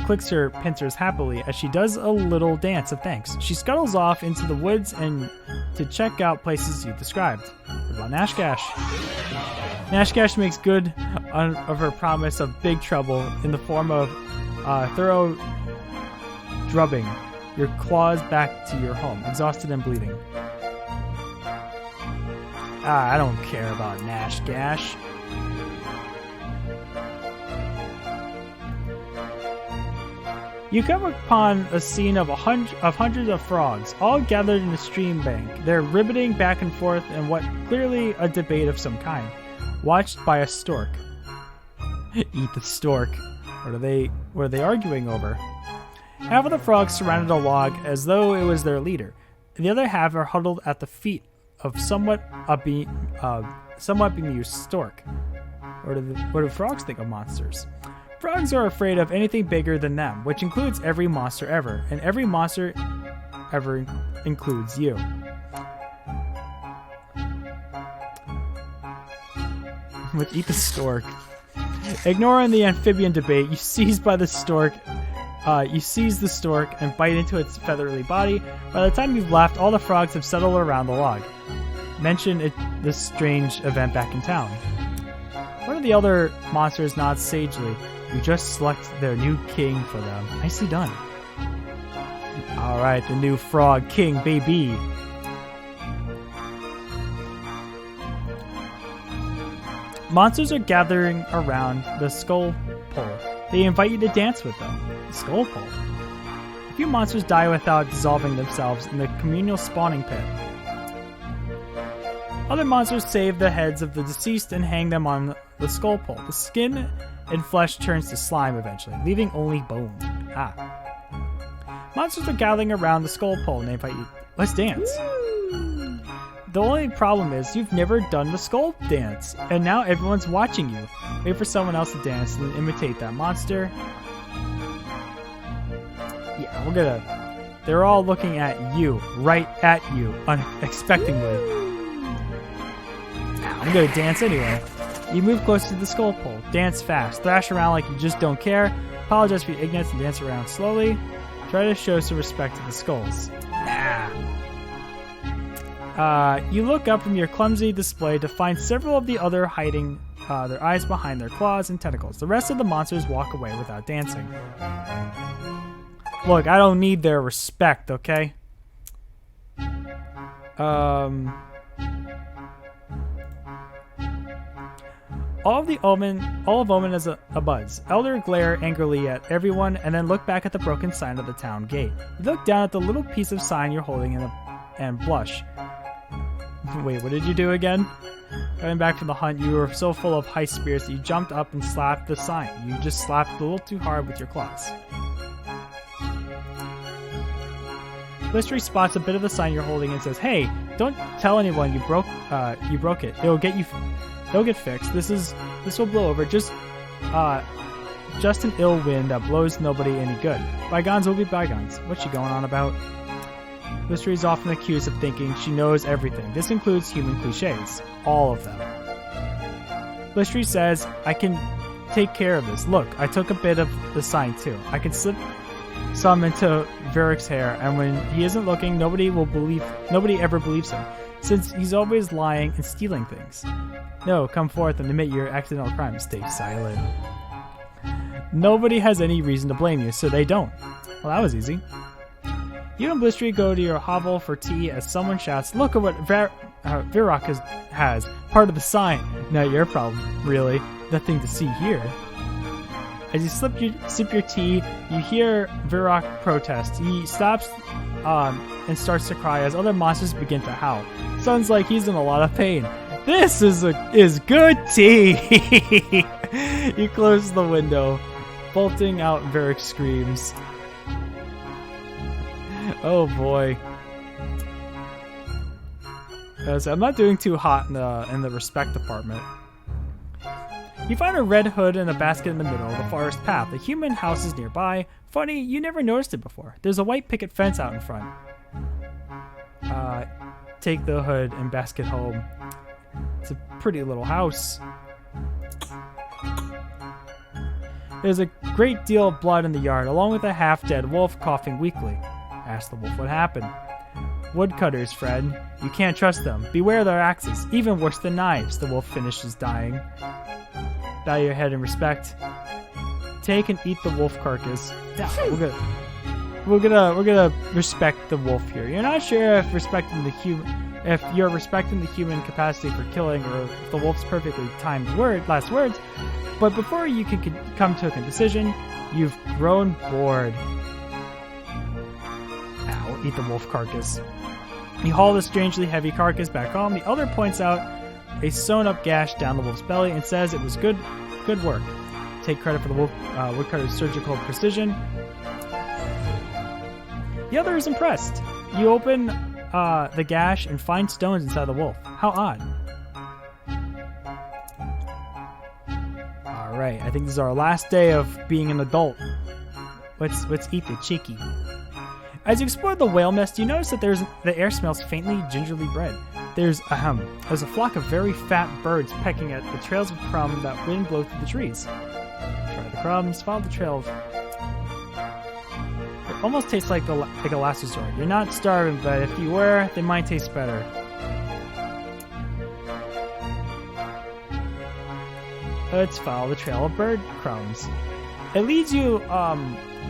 clicks her pincers happily as she does a little dance of thanks. She scuttles off into the woods and to check out places you described. What about Nash Gash? Nash Gash makes good of her promise of big trouble in the form of thorough drubbing your claws back to your home, exhausted and bleeding. I don't care about Nash Gash. You come upon a scene of hundreds of frogs, all gathered in a stream bank. They're ribbiting back and forth in what clearly a debate of some kind, watched by a stork. Eat the stork. What are they arguing over? Half of the frogs surrounded a log as though it was their leader, and the other half are huddled at the feet of somewhat bemused stork. What do frogs think of monsters? Frogs are afraid of anything bigger than them, which includes every monster ever, and every monster ever includes you. With Eat the Stork. Ignoring the amphibian debate, you seize the stork and bite into its feathery body. By the time you've left, all the frogs have settled around the log. Mention this strange event back in town. One of the other monsters nods sagely. You just select their new king for them. Nicely done. Alright, the new frog king, baby. Monsters are gathering around the skull pole. They invite you to dance with them. The skull pole. A few monsters die without dissolving themselves in the communal spawning pit. Other monsters save the heads of the deceased and hang them on the skull pole. The skin and flesh turns to slime eventually, leaving only bone. Monsters are gathering around the skull pole and they invite you. Let's dance. The only problem is you've never done the skull dance, and now everyone's watching you. Wait for someone else to dance and imitate that monster. Yeah, they're all looking at you, right at you, unexpectedly. I'm gonna dance anyway. You move close to the skull pole, dance fast, thrash around like you just don't care, apologize for your ignorance and dance around slowly. Try to show some respect to the skulls. You look up from your clumsy display to find several of the other hiding their eyes behind their claws and tentacles. The rest of the monsters walk away without dancing. Look, I don't need their respect, okay? All of Omen is a buzz. Elder glare angrily at everyone and then look back at the broken sign of the town gate. You look down at the little piece of sign you're holding and blush. Wait, what did you do again? Coming back from the hunt, you were so full of high spirits that you jumped up and slapped the sign. You just slapped it a little too hard with your claws. Blistery spots a bit of the sign you're holding and says, "Hey, don't tell anyone you broke it. It'll get fixed. This will blow over. Just an ill wind that blows nobody any good. Bygones will be bygones." What's she going on about? Blistery is often accused of thinking she knows everything. This includes human cliches. All of them. Blistery says, "I can take care of this. Look, I took a bit of the sign too. I can slip some into Varric's hair, and when he isn't looking, nobody ever believes him, since he's always lying and stealing things. No, come forth and admit your accidental crime. Stay silent. Nobody has any reason to blame you, so they don't." Well, that was easy. You and Blistery go to your hovel for tea as someone shouts, "Look at what Varric has! Part of the sign! Not your problem, really. Nothing to see here." As you sip your tea, you hear Virok protest. He stops and starts to cry as other monsters begin to howl. Sounds like he's in a lot of pain. This is good tea. You close the window, bolting out Varric screams. Oh boy. So I'm not doing too hot in the respect department. You find a red hood and a basket in the middle of the forest path. The human house is nearby. Funny, you never noticed it before. There's a white picket fence out in front. Take the hood and basket home. It's a pretty little house. There's a great deal of blood in the yard, along with a half-dead wolf coughing weakly. Ask the wolf what happened. Woodcutters, Fred. You can't trust them. Beware their axes, even worse than knives. The wolf finishes dying. Bow your head in respect. Take and eat the wolf carcass. Yeah, we're gonna respect the wolf here. You're not sure if you're respecting the human capacity for killing, or if the wolf's perfectly timed last words. But before you can come to a decision, you've grown bored. Ow! Eat the wolf carcass. You haul the strangely heavy carcass back home. The elder points out a sewn-up gash down the wolf's belly and says it was good work. Take credit for the woodcutter's surgical precision. The other is impressed. You open the gash and find stones inside the wolf. How odd. Alright, I think this is our last day of being an adult. Let's eat the chickie. As you explore the whale nest, you notice that the air smells faintly gingerly bread. There's a flock of very fat birds pecking at the trails of crumb that wind blows through the trees. Try the crumbs, follow the trails. It almost tastes like a last resort. You're not starving, but if you were, they might taste better. Let's follow the trail of bird crumbs. It leads you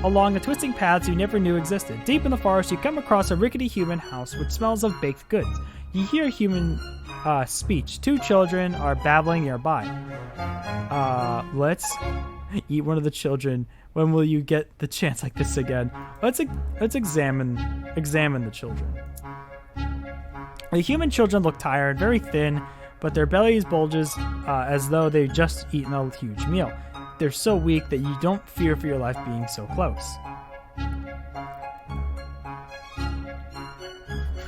along the twisting paths you never knew existed. Deep in the forest, you come across a rickety human house which smells of baked goods. You hear human speech. Two children are babbling nearby. Let's eat one of the children. When will you get the chance like this again? Let's examine the children. The human children look tired, very thin, but their bellies bulges as though they've just eaten a huge meal. They're so weak that you don't fear for your life being so close.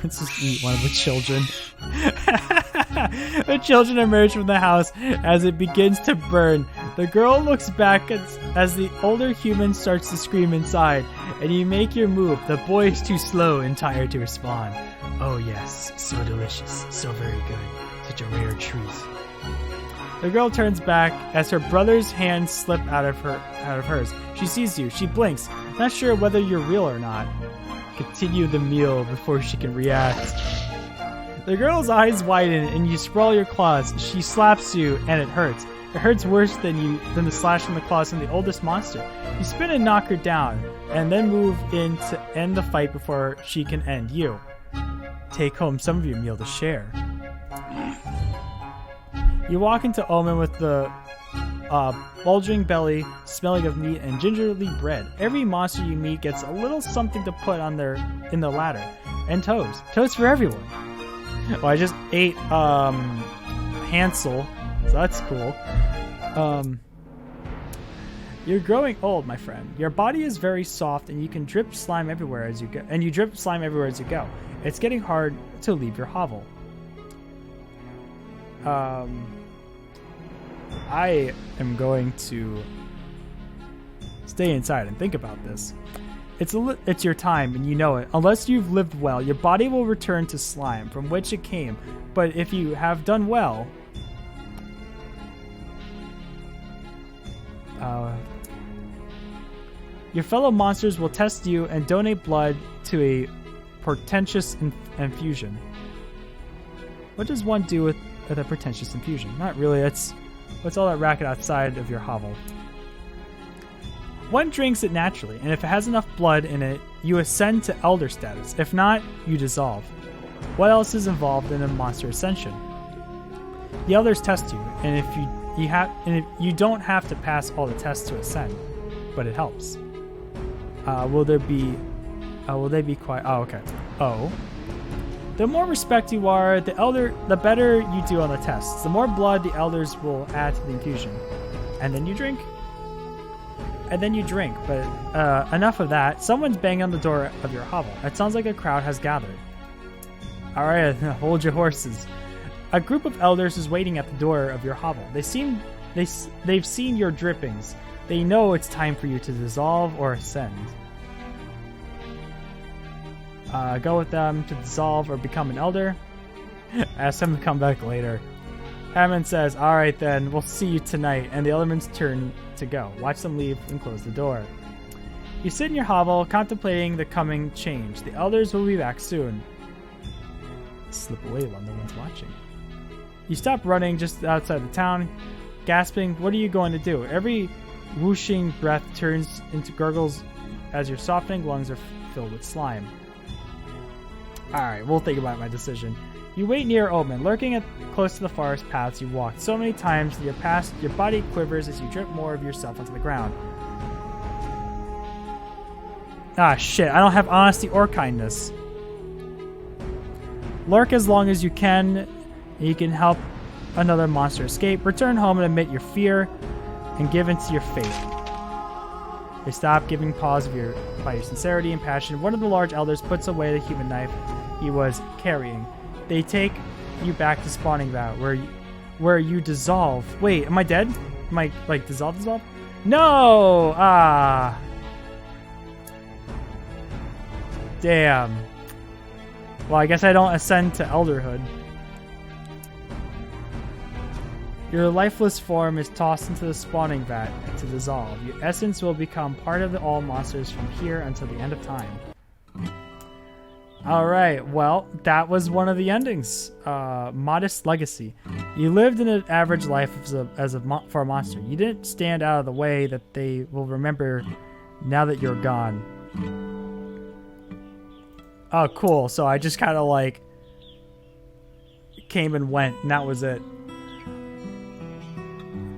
Let's just eat one of the children. The children emerge from the house as it begins to burn. The girl looks back as the older human starts to scream inside, and you make your move. The boy is too slow and tired to respond. Oh yes, so delicious, so very good, such a rare treat. The girl turns back as her brother's hands slip out of hers. She sees you. She blinks, not sure whether you're real or not. Continue the meal before she can react. The girl's eyes widen and you sprawl your claws. She slaps you and it hurts. It hurts worse than the slash from the claws from the oldest monster. You spin and knock her down, and then move in to end the fight before she can end you. Take home some of your meal to share. You walk into Omen with the bulging belly, smelling of meat and gingerly bread. Every monster you meet gets a little something to put on in their ladder. And toes. Toes for everyone. Well, I just ate Hansel, so that's cool. You're growing old, my friend. Your body is very soft, and you can drip slime everywhere as you go. It's getting hard to leave your hovel. I am going to stay inside and think about this. It's your time, and you know it. Unless you've lived well, your body will return to slime from which it came. But if you have done well, your fellow monsters will test you and donate blood to a portentous infusion. What does one do with a portentous infusion? Not really. What's all that racket outside of your hovel? One drinks it naturally, and if it has enough blood in it, you ascend to elder status. If not, you dissolve. What else is involved in a monster ascension? The elders test you, and you don't have to pass all the tests to ascend, but it helps. Will they be quiet? Oh, okay. Oh. The more respect you are, the better you do on the tests. The more blood the elders will add to the infusion. And then you drink. But enough of that. Someone's banging on the door of your hovel. It sounds like a crowd has gathered. Alright, hold your horses. A group of elders is waiting at the door of your hovel. They've seen your drippings. They know it's time for you to dissolve or ascend. Go with them to dissolve or become an elder. Ask them to come back later. Hammond says, alright then, we'll see you tonight, and the elements turn to go. Watch them leave and close the door. You sit in your hovel, contemplating the coming change. The elders will be back soon. Slip away while no one's watching. You stop running just outside the town, gasping, what are you going to do? Every whooshing breath turns into gurgles as your softening lungs are filled with slime. Alright, we'll think about my decision. You wait near Omen, lurking close to the forest paths you walked so many times that your body quivers as you drip more of yourself onto the ground. Ah, shit, I don't have honesty or kindness. Lurk as long as you can. You can help another monster escape. Return home and admit your fear and give in to your fate. They stop giving pause by your sincerity and passion. One of the large elders puts away the human knife he was carrying. They take you back to spawning vat where you dissolve. Wait, am I dead? Am I like dissolve? No! Ah. Damn. Well, I guess I don't ascend to elderhood. Your lifeless form is tossed into the spawning vat to dissolve. Your essence will become part of all monsters from here until the end of time. Alright, well, that was one of the endings. Modest legacy. You lived an average life for a monster. You didn't stand out of the way that they will remember now that you're gone. Oh, cool. So I just kind of like came and went, and that was it.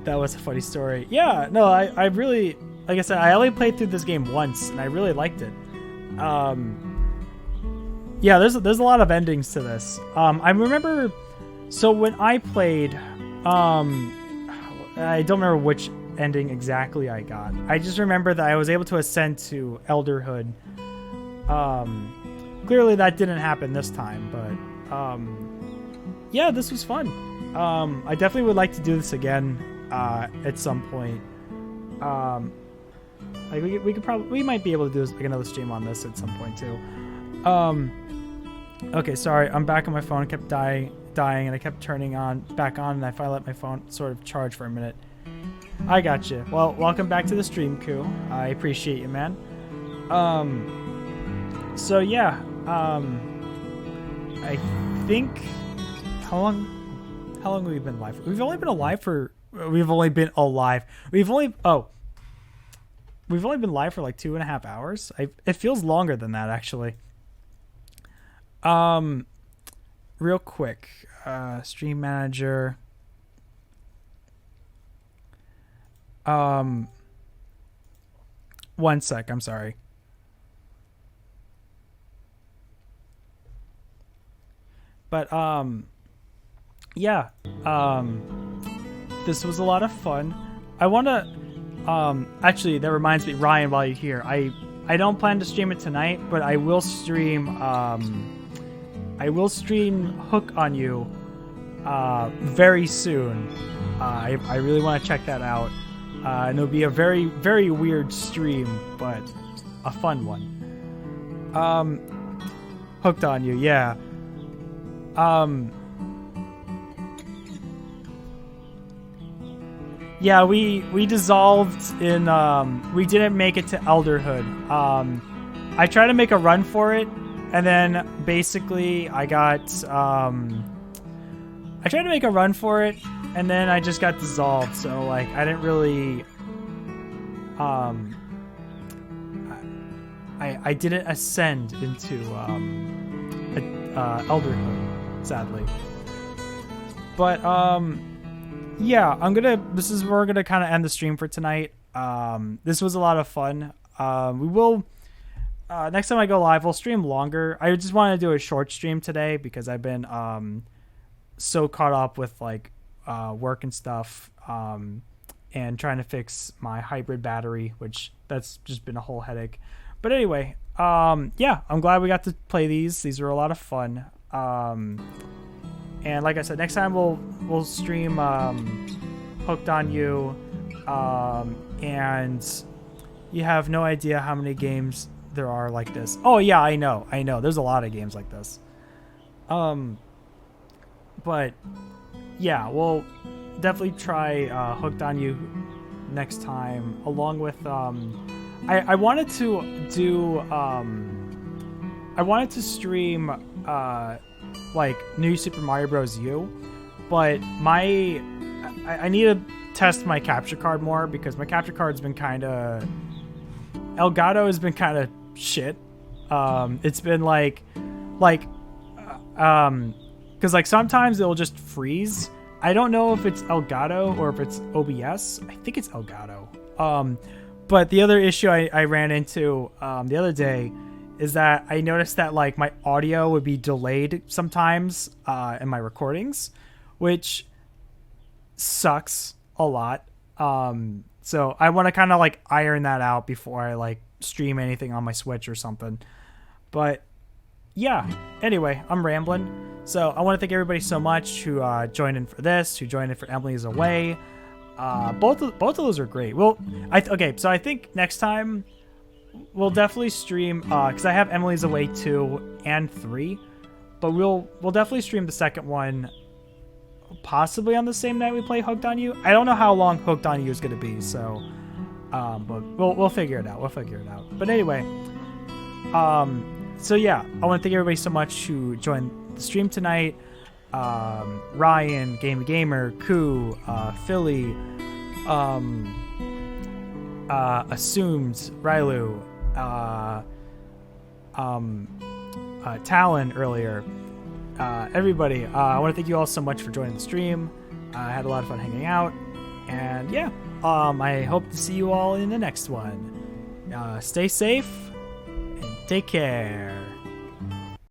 That was a funny story. Yeah, no, I really, like I said, I only played through this game once, and I really liked it. Yeah, there's a lot of endings to this. I remember, so when I played, I don't remember which ending exactly I got. I just remember that I was able to ascend to elderhood. Clearly that didn't happen this time, but yeah, this was fun. I definitely would like to do this again at some point. Like we might be able to do like another stream on this at some point too. Okay, sorry, I'm back on my phone. I kept dying, and I kept turning back on, and I finally let my phone sort of charge for a minute. I got you. Well, welcome back to the stream, Koo. I appreciate you, man. So yeah, I think how long have we been live? We've only been live for like 2.5 hours. It feels longer than that, actually. Real quick, stream manager. One sec, I'm sorry. But yeah, this was a lot of fun. I want to actually, that reminds me, Ryan, while you're here, I don't plan to stream it tonight, but I will stream Hook on You very soon. I really want to check that out. And it'll be a very, very weird stream, but a fun one. Hooked on You, yeah. Yeah, we dissolved in, we didn't make it to elderhood. I tried to make a run for it, and then basically I tried to make a run for it, and then I just got dissolved, so like I didn't really, I didn't ascend into elderhood, sadly. But yeah, this is where we're gonna kind of end the stream for tonight. This was a lot of fun. We will next time I go live, we'll stream longer. I just wanted to do a short stream today because I've been so caught up with like work and stuff, and trying to fix my hybrid battery, which that's just been a whole headache. But anyway, yeah, I'm glad we got to play these. These were a lot of fun. And like I said, next time we'll stream Hooked on You, and you have no idea how many games there are like this. Oh yeah, I know. There's a lot of games like this. But yeah, we'll definitely try Hooked on You next time, along with I wanted to do I wanted to stream like New Super Mario Bros. U, but I need to test my capture card more because my capture card's been kind of Elgato has been kind of shit. It's been because like sometimes it'll just freeze. I don't know if it's Elgato or if it's OBS. I think it's Elgato. But the other issue I ran into the other day is that I noticed that like my audio would be delayed sometimes in my recordings, which sucks a lot. So I want to kind of like iron that out before I like stream anything on my Switch or something. But yeah, anyway, I'm rambling. So I want to thank everybody so much who joined in for this, who joined in for Emily's Away. Both of those are great. Well, okay, so I think next time we'll definitely stream because I have Emily's Away 2 and 3, but we'll definitely stream the second one possibly on the same night we play Hooked on You. I don't know how long Hooked on You is going to be, so but we'll figure it out. But anyway, so yeah, I want to thank everybody so much who joined the stream tonight. Ryan, Gamey Gamer, Koo, Philly, Assumed, Rylu, Talon earlier. Everybody, I want to thank you all so much for joining the stream. I had a lot of fun hanging out, and yeah, I hope to see you all in the next one. Stay safe and take care.